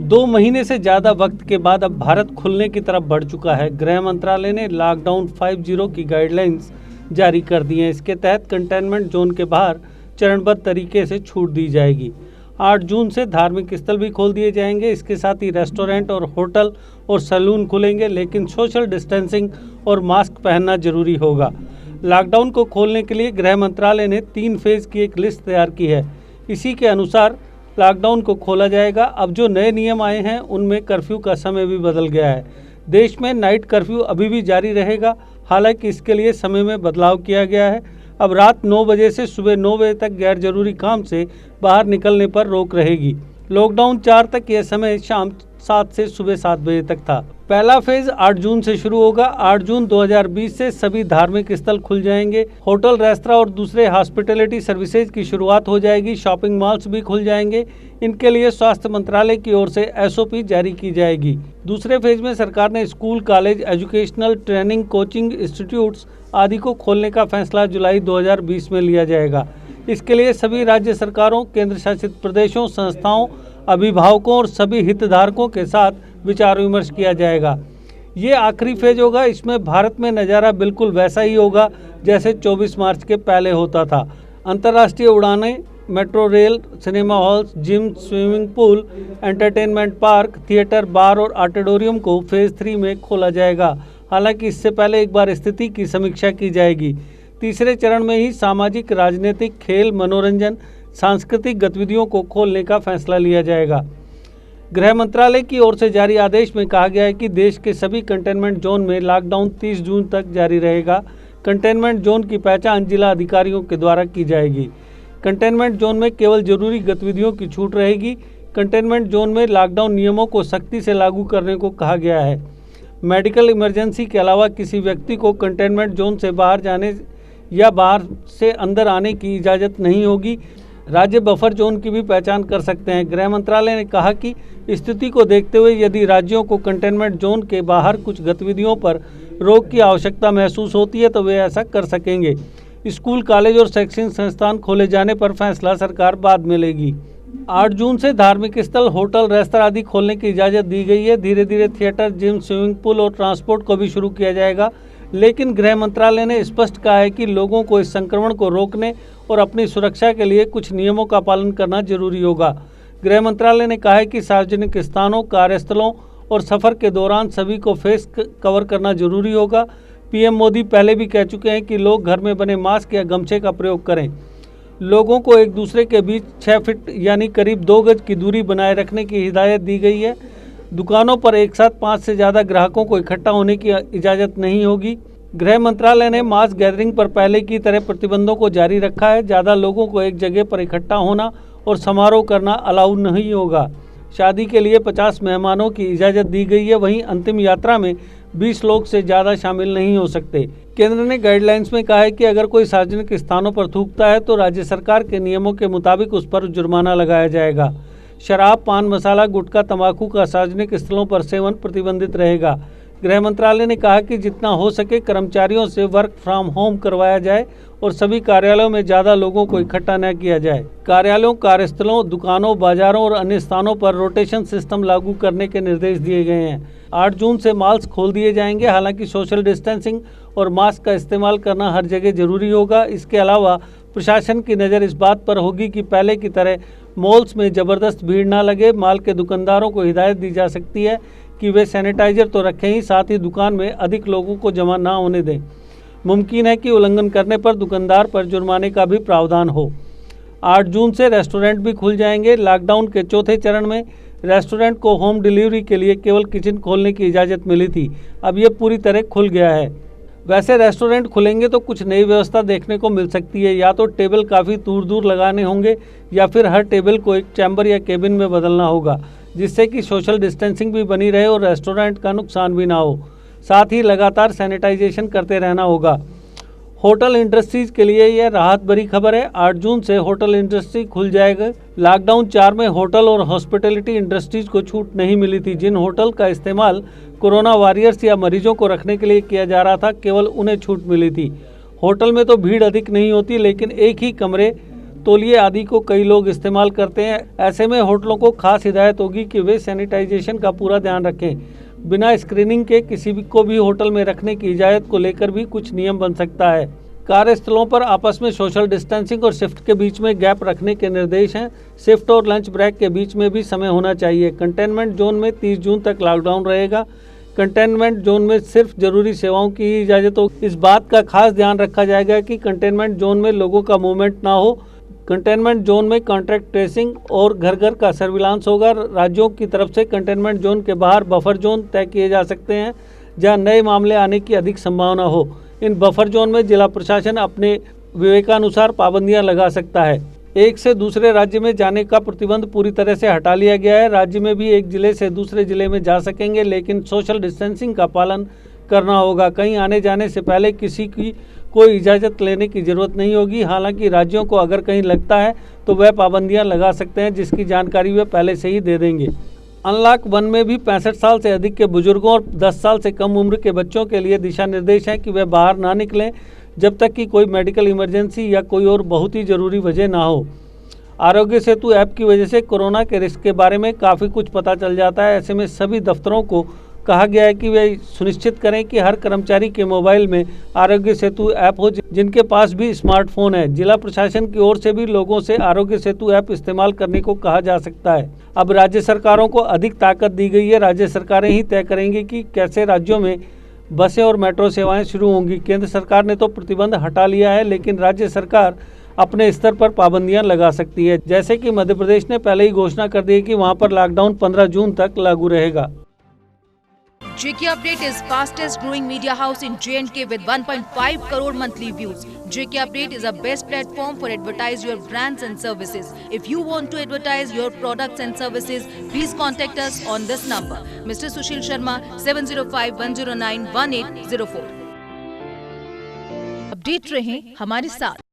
2 महीने से ज़्यादा वक्त के बाद अब भारत खुलने की तरफ बढ़ चुका है। गृह मंत्रालय ने लॉकडाउन 5.0 की गाइडलाइंस जारी कर दी हैं। इसके तहत कंटेनमेंट जोन के बाहर चरणबद्ध तरीके से छूट दी जाएगी। 8 जून से धार्मिक स्थल भी खोल दिए जाएंगे। इसके साथ ही रेस्टोरेंट और होटल और सैलून खुलेंगे, लेकिन सोशल डिस्टेंसिंग और मास्क पहनना जरूरी होगा। लॉकडाउन को खोलने के लिए गृह मंत्रालय ने 3 फेज की एक लिस्ट तैयार की है। इसी के अनुसार लॉकडाउन को खोला जाएगा। अब जो नए नियम आए हैं उनमें कर्फ्यू का समय भी बदल गया है। देश में नाइट कर्फ्यू अभी भी जारी रहेगा, हालांकि इसके लिए समय में बदलाव किया गया है। अब रात 9 बजे से सुबह 9 बजे तक गैर जरूरी काम से बाहर निकलने पर रोक रहेगी। लॉकडाउन 4 तक यह समय शाम 7 से सुबह 7 बजे तक था। पहला फेज 8 जून से शुरू होगा। 8 जून 2020 से सभी धार्मिक स्थल खुल जाएंगे। होटल, रेस्तरां और दूसरे हॉस्पिटैलिटी सर्विसेज की शुरुआत हो जाएगी। शॉपिंग मॉल्स भी खुल जाएंगे। इनके लिए स्वास्थ्य मंत्रालय की ओर से SOP जारी की जाएगी। दूसरे फेज में सरकार ने school, college, educational training, coaching institutes आदि को खोलने का फैसला जुलाई 2020 में लिया जाएगा। इसके लिए सभी राज्य सरकारों, केंद्र शासित प्रदेशों, संस्थाओं, अभिभावकों और सभी हितधारकों के साथ विचार विमर्श किया जाएगा। ये आखिरी फेज होगा। इसमें भारत में नज़ारा बिल्कुल वैसा ही होगा जैसे 24 मार्च के पहले होता था। अंतर्राष्ट्रीय उड़ानें, metro rail, cinema halls, gym, swimming pool, entertainment park, theatre, bar और ऑडिटोरियम को फेज 3 में खोला जाएगा। हालांकि इससे पहले एक बार स्थिति की समीक्षा की जाएगी। तीसरे चरण में ही सामाजिक, राजनीतिक, खेल, मनोरंजन, सांस्कृतिक गतिविधियों को खोलने का फैसला लिया जाएगा। गृह मंत्रालय की ओर से जारी आदेश में कहा गया है कि देश के सभी कंटेनमेंट जोन में लॉकडाउन 30 जून तक जारी रहेगा। कंटेनमेंट जोन की पहचान जिला अधिकारियों के द्वारा की जाएगी। कंटेनमेंट जोन में केवल जरूरी गतिविधियों की छूट रहेगी। कंटेनमेंट जोन में लॉकडाउन नियमों को सख्ती से लागू करने को कहा गया है। मेडिकल इमरजेंसी के अलावा किसी व्यक्ति को कंटेनमेंट जोन से बाहर जाने या बाहर से अंदर आने की इजाज़त नहीं होगी। राज्य बफर जोन की भी पहचान कर सकते हैं। गृह मंत्रालय ने कहा कि स्थिति को देखते हुए यदि राज्यों को कंटेनमेंट जोन के बाहर कुछ गतिविधियों पर रोक की आवश्यकता महसूस होती है तो वे ऐसा कर सकेंगे। स्कूल, कॉलेज और शैक्षणिक संस्थान खोले जाने पर फैसला सरकार बाद में लेगी। 8 जून से धार्मिक स्थल, होटल, रेस्तरां आदि खोलने की इजाज़त दी गई है। धीरे धीरे थिएटर, जिम, स्विमिंग पूल और ट्रांसपोर्ट को भी शुरू किया जाएगा, लेकिन गृह मंत्रालय ने स्पष्ट कहा है कि लोगों को इस संक्रमण को रोकने और अपनी सुरक्षा के लिए कुछ नियमों का पालन करना जरूरी होगा। गृह मंत्रालय ने कहा है कि सार्वजनिक स्थानों, कार्यस्थलों और सफ़र के दौरान सभी को फेस कवर करना जरूरी होगा। PM मोदी पहले भी कह चुके हैं कि लोग घर में बने मास्क या गमछे का प्रयोग करें। लोगों को एक दूसरे के बीच 6 फीट यानी करीब 2 गज की दूरी बनाए रखने की हिदायत दी गई है। दुकानों पर एक साथ 5 से ज़्यादा ग्राहकों को इकट्ठा होने की इजाज़त नहीं होगी। गृह मंत्रालय ने मास गैदरिंग पर पहले की तरह प्रतिबंधों को जारी रखा है। ज़्यादा लोगों को एक जगह पर इकट्ठा होना और समारोह करना अलाउ नहीं होगा। शादी के लिए 50 मेहमानों की इजाज़त दी गई है। वहीं अंतिम यात्रा में 20 लोग से ज़्यादा शामिल नहीं हो सकते। केंद्र ने गाइडलाइंस में कहा है कि अगर कोई सार्वजनिक स्थानों पर थूकता है तो राज्य सरकार के नियमों के मुताबिक उस पर जुर्माना लगाया जाएगा। शराब, पान मसाला, गुटखा, तंबाकू का सार्वजनिक स्थलों पर सेवन प्रतिबंधित रहेगा। गृह मंत्रालय ने कहा कि जितना हो सके कर्मचारियों से वर्क फ्रॉम होम करवाया जाए और सभी कार्यालयों में ज़्यादा लोगों को इकट्ठा न किया जाए। कार्यालयों, कार्यस्थलों, दुकानों, बाजारों और अन्य स्थानों पर रोटेशन सिस्टम लागू करने के निर्देश दिए गए हैं। 8 जून से मॉल्स खोल दिए जाएंगे। हालांकि सोशल डिस्टेंसिंग और मास्क का इस्तेमाल करना हर जगह जरूरी होगा। इसके अलावा प्रशासन की नज़र इस बात पर होगी कि पहले की तरह मॉल्स में ज़बरदस्त भीड़ ना लगे। मॉल के दुकानदारों को हिदायत दी जा सकती है कि वे सैनिटाइजर तो रखें ही, साथ ही दुकान में अधिक लोगों को जमा ना होने दें। मुमकिन है कि उल्लंघन करने पर दुकानदार पर जुर्माने का भी प्रावधान हो। 8 जून से रेस्टोरेंट भी खुल जाएंगे। लॉकडाउन के चौथे चरण में रेस्टोरेंट को होम डिलीवरी के लिए केवल किचन खोलने की इजाज़त मिली थी। अब ये पूरी तरह खुल गया है। वैसे रेस्टोरेंट खुलेंगे तो कुछ नई व्यवस्था देखने को मिल सकती है। या तो टेबल काफ़ी दूर दूर लगाने होंगे या फिर हर टेबल को एक चैम्बर या केबिन में बदलना होगा, जिससे कि सोशल डिस्टेंसिंग भी बनी रहे और रेस्टोरेंट का नुकसान भी ना हो। साथ ही लगातार सैनिटाइजेशन करते रहना होगा। होटल इंडस्ट्रीज के लिए यह राहत भरी खबर है। 8 जून से होटल इंडस्ट्री खुल जाएगा। लॉकडाउन 4 में होटल और हॉस्पिटैलिटी इंडस्ट्रीज को छूट नहीं मिली थी। जिन होटल का इस्तेमाल कोरोना वॉरियर्स या मरीजों को रखने के लिए किया जा रहा था, केवल उन्हें छूट मिली थी। होटल में तो भीड़ अधिक नहीं होती, लेकिन एक ही कमरे तौलिए आदि को कई लोग इस्तेमाल करते हैं। ऐसे में होटलों को खास हिदायत होगी कि वे सैनिटाइजेशन का पूरा ध्यान रखें। बिना स्क्रीनिंग के किसी को भी होटल में रखने की इजाज़त को लेकर भी कुछ नियम बन सकता है। कार्यस्थलों पर आपस में सोशल डिस्टेंसिंग और शिफ्ट के बीच में गैप रखने के निर्देश हैं। शिफ्ट और लंच ब्रेक के बीच में भी समय होना चाहिए। कंटेनमेंट जोन में 30 जून तक लॉकडाउन रहेगा। कंटेनमेंट जोन में सिर्फ जरूरी सेवाओं की ही इजाज़त होगी। इस बात का खास ध्यान रखा जाएगा कि कंटेनमेंट जोन में लोगों का मूवमेंट ना हो। कंटेनमेंट जोन में कॉन्टैक्ट ट्रेसिंग और घर घर का सर्विलांस होगा। राज्यों की तरफ से कंटेनमेंट जोन के बाहर बफर जोन तय किए जा सकते हैं, जहां नए मामले आने की अधिक संभावना हो। इन बफर जोन में जिला प्रशासन अपने विवेकानुसार पाबंदियां लगा सकता है। एक से दूसरे राज्य में जाने का प्रतिबंध पूरी तरह से हटा लिया गया है। राज्य में भी एक जिले से दूसरे जिले में जा सकेंगे, लेकिन सोशल डिस्टेंसिंग का पालन करना होगा। कहीं आने जाने से पहले किसी की कोई इजाज़त लेने की ज़रूरत नहीं होगी। हालांकि राज्यों को अगर कहीं लगता है तो वह पाबंदियां लगा सकते हैं, जिसकी जानकारी वे पहले से ही दे देंगे। अनलॉक 1 में भी 65 साल से अधिक के बुजुर्गों और 10 साल से कम उम्र के बच्चों के लिए दिशा निर्देश हैं कि वे बाहर ना निकलें जब तक कि कोई मेडिकल इमरजेंसी या कोई और बहुत ही ज़रूरी वजह ना हो। आरोग्य सेतु ऐप की वजह से कोरोना के रिस्क के बारे में काफ़ी कुछ पता चल जाता है। ऐसे में सभी दफ्तरों को कहा गया है कि वे सुनिश्चित करें कि हर कर्मचारी के मोबाइल में आरोग्य सेतु ऐप हो, जिनके पास भी स्मार्टफोन है। जिला प्रशासन की ओर से भी लोगों से आरोग्य सेतु ऐप इस्तेमाल करने को कहा जा सकता है। अब राज्य सरकारों को अधिक ताकत दी गई है। राज्य सरकारें ही तय करेंगी कि कैसे राज्यों में बसें और मेट्रो सेवाएं शुरू होंगी। केंद्र सरकार ने तो प्रतिबंध हटा लिया है, लेकिन राज्य सरकार अपने स्तर पर पाबंदियां लगा सकती है। जैसे कि मध्य प्रदेश ने पहले ही घोषणा कर दी है कि वहां पर लॉकडाउन 15 जून तक लागू रहेगा। JK Update is fastest growing media house in J&K with 1.5 crore monthly views. JK Update is a best platform for advertise your brands and services. If you want to advertise your products and services, please contact us on this number. Mr. Sushil Sharma, 705-109-1804. Update रहें हमारे साथ।